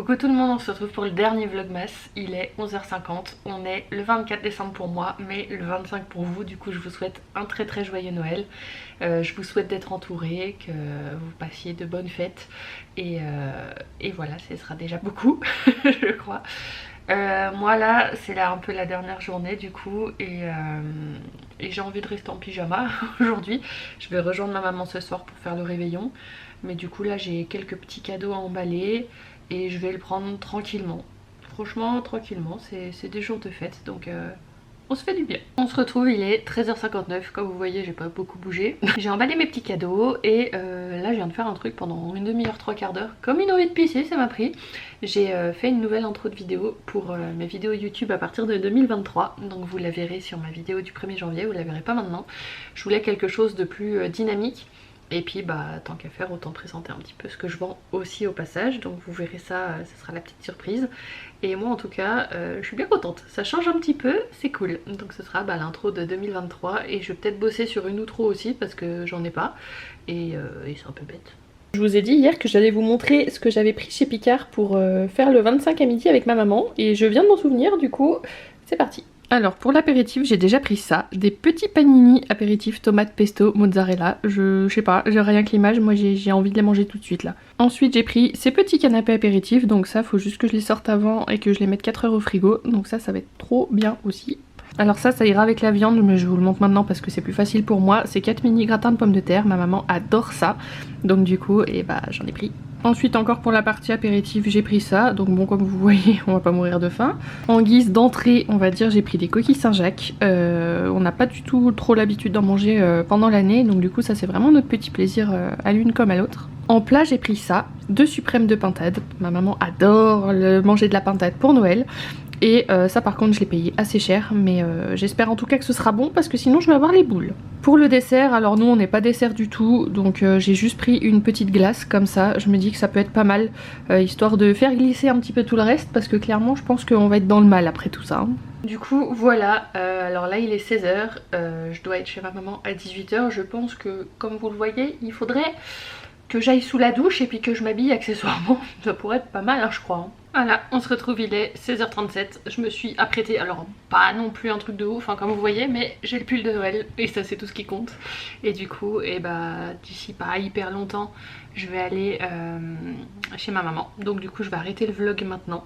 Coucou tout le monde, on se retrouve pour le dernier vlogmas. Il est 11h50, on est le 24 décembre pour moi, mais le 25 pour vous. Du coup je vous souhaite un très joyeux Noël. Je vous souhaite d'être entourés, que vous passiez de bonnes fêtes. Et voilà, ce sera déjà beaucoup, je crois. Moi là, c'est là un peu la dernière journée du coup. Et j'ai envie de rester en pyjama aujourd'hui. Je vais rejoindre ma maman ce soir pour faire le réveillon. Mais du coup là j'ai quelques petits cadeaux à emballer. Et je vais le prendre tranquillement. Franchement, tranquillement, c'est des jours de fête, donc on se fait du bien. On se retrouve, il est 13h59, comme vous voyez, j'ai pas beaucoup bougé. J'ai emballé mes petits cadeaux et là je viens de faire un truc pendant une demi-heure, trois quarts d'heure. Comme une envie de pisser, ça m'a pris. J'ai fait une nouvelle intro de vidéo pour mes vidéos YouTube à partir de 2023. Donc vous la verrez sur ma vidéo du 1er janvier, vous la verrez pas maintenant. Je voulais quelque chose de plus dynamique. Et puis bah tant qu'à faire, autant présenter un petit peu ce que je vends aussi au passage. Donc vous verrez ça, ce sera la petite surprise. Et moi en tout cas je suis bien contente, ça change un petit peu, c'est cool. Donc ce sera l'intro de 2023 et je vais peut-être bosser sur une outro aussi parce que j'en ai pas. Et c'est un peu bête. Je vous ai dit hier que j'allais vous montrer ce que j'avais pris chez Picard pour faire le 25 à midi avec ma maman. Et je viens de m'en souvenir, du coup c'est parti. Alors pour l'apéritif j'ai déjà pris ça, des petits panini apéritifs tomate pesto mozzarella, je sais pas, j'ai rien que l'image, moi j'ai envie de les manger tout de suite là. Ensuite j'ai pris ces petits canapés apéritifs, donc ça faut juste que je les sorte avant et que je les mette 4 heures au frigo, donc ça va être trop bien aussi. Alors ça ira avec la viande, mais je vous le montre maintenant parce que c'est plus facile pour moi, c'est 4 mini gratins de pommes de terre, ma maman adore ça, donc du coup j'en ai pris. Ensuite encore pour la partie apéritif j'ai pris ça, donc bon comme vous voyez on va pas mourir de faim. En guise d'entrée on va dire j'ai pris des coquilles Saint-Jacques, on n'a pas du tout trop l'habitude d'en manger pendant l'année, donc du coup ça c'est vraiment notre petit plaisir à l'une comme à l'autre. En plat j'ai pris ça, 2 suprêmes de pintade, ma maman adore manger de la pintade pour Noël. Et ça par contre je l'ai payé assez cher, mais j'espère en tout cas que ce sera bon parce que sinon je vais avoir les boules. Pour le dessert, alors nous on n'est pas dessert du tout, donc j'ai juste pris une petite glace comme ça, je me dis que ça peut être pas mal, histoire de faire glisser un petit peu tout le reste parce que clairement je pense qu'on va être dans le mal après tout ça. Du coup voilà, alors là il est 16h, je dois être chez ma maman à 18h, je pense que comme vous le voyez il faudrait que j'aille sous la douche et puis que je m'habille accessoirement, ça pourrait être pas mal je crois. Voilà, on se retrouve, il est 16h37, je me suis apprêtée, alors pas non plus un truc de ouf comme vous voyez, mais j'ai le pull de Noël et ça c'est tout ce qui compte. Et du coup, d'ici pas hyper longtemps, je vais aller chez ma maman, donc du coup je vais arrêter le vlog maintenant.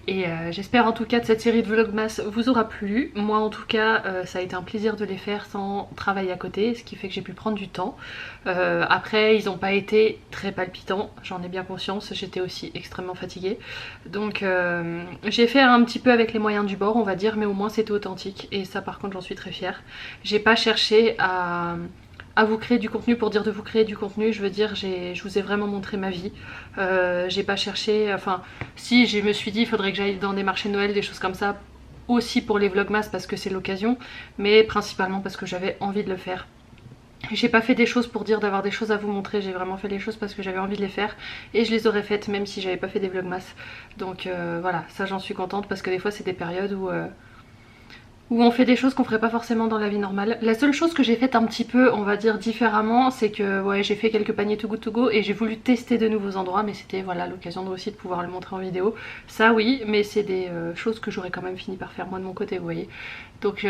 Et j'espère en tout cas que cette série de vlogmas vous aura plu. Moi en tout cas ça a été un plaisir de les faire sans travail à côté, ce qui fait que j'ai pu prendre du temps. Après ils n'ont pas été très palpitants, j'en ai bien conscience, j'étais aussi extrêmement fatiguée. Donc j'ai fait un petit peu avec les moyens du bord on va dire, mais au moins c'était authentique et ça par contre j'en suis très fière. J'ai pas cherché à vous créer du contenu pour dire de vous créer du contenu, je veux dire je vous ai vraiment montré ma vie. J'ai pas cherché, enfin si je me suis dit il faudrait que j'aille dans des marchés de Noël, des choses comme ça, aussi pour les vlogmas parce que c'est l'occasion, mais principalement parce que j'avais envie de le faire. J'ai pas fait des choses pour dire d'avoir des choses à vous montrer, j'ai vraiment fait les choses parce que j'avais envie de les faire et je les aurais faites même si j'avais pas fait des vlogmas. Donc voilà, ça j'en suis contente parce que des fois c'est des périodes où on fait des choses qu'on ferait pas forcément dans la vie normale. La seule chose que j'ai faite un petit peu, on va dire différemment, c'est que ouais, j'ai fait quelques paniers Too Good To Go et j'ai voulu tester de nouveaux endroits, mais c'était voilà l'occasion aussi de pouvoir le montrer en vidéo. Ça oui, mais c'est des choses que j'aurais quand même fini par faire moi de mon côté, vous voyez. Donc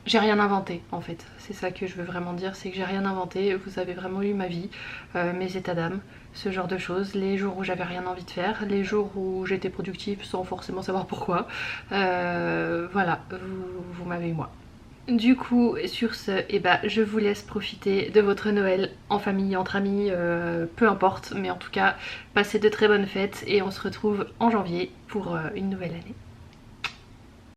j'ai rien inventé en fait, c'est ça que je veux vraiment dire, c'est que j'ai rien inventé, vous avez vraiment eu ma vie, mes états d'âme, ce genre de choses, les jours où j'avais rien envie de faire, les jours où j'étais productive sans forcément savoir pourquoi, voilà, vous m'avez eu moi. Du coup sur ce, je vous laisse profiter de votre Noël en famille, entre amis, peu importe, mais en tout cas passez de très bonnes fêtes et on se retrouve en janvier pour une nouvelle année.